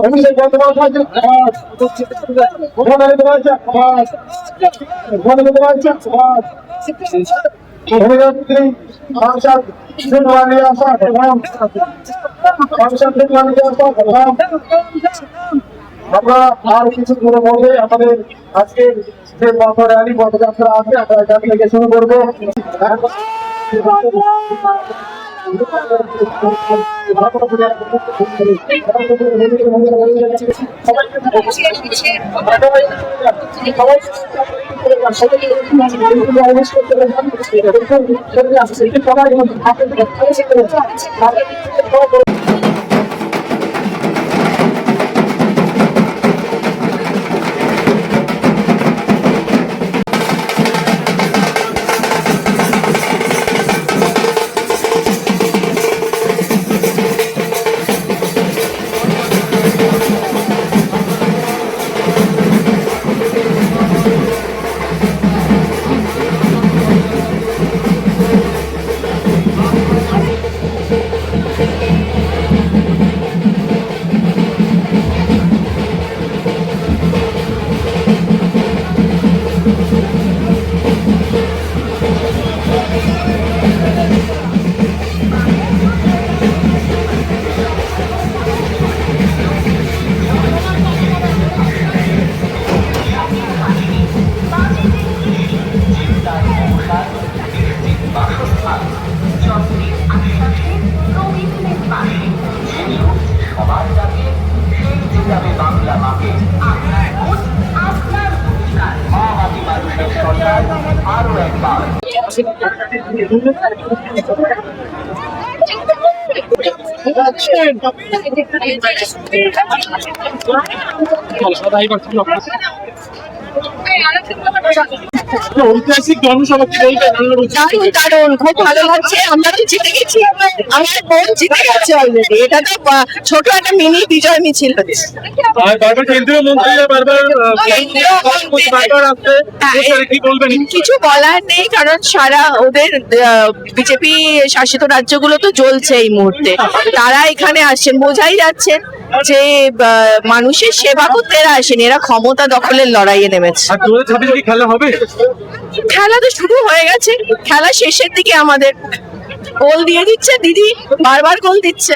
অভিষেক বন্দ্যোপাধ্যায় অভিনেত্রী সাংসদ আমরা আর কিছু দূরে মধ্যে আমাদের আজকে যে পথ র্যালি পথযাত্রা আছে আমরা এখান থেকে শুরু করবো। ঐতিহাসিক জনসভা কি বলবেন? দারুণ, খুব ভালো লাগছে। আমরা তো জিতে গেছি, আমার বোন জিতে গেছে অলরেডি। এটা তো ছোট একটা মিনি বিজয় মিছিল হচ্ছে। কেন্দ্রীয় মন্ত্রীরা বারবার আসছে, কি বলবেন? কিছু বলার নেই, কারণ সারা ওদের বিজেপি শাসিত রাজ্যগুলো তো জ্বলছে এই মুহূর্তে। তারা এখানে আসছেন, বোঝাই যাচ্ছে যে মানুষের সেবা করতে এরা আসেন, এরা ক্ষমতা দখলের লড়াইয়ে নেমেছে। খেলা হবে? খেলা তো শুরু হয়ে গেছে, খেলা শেষের দিকে আমাদের গোল দিয়ে দিচ্ছে দিদি, বারবার গোল দিচ্ছে।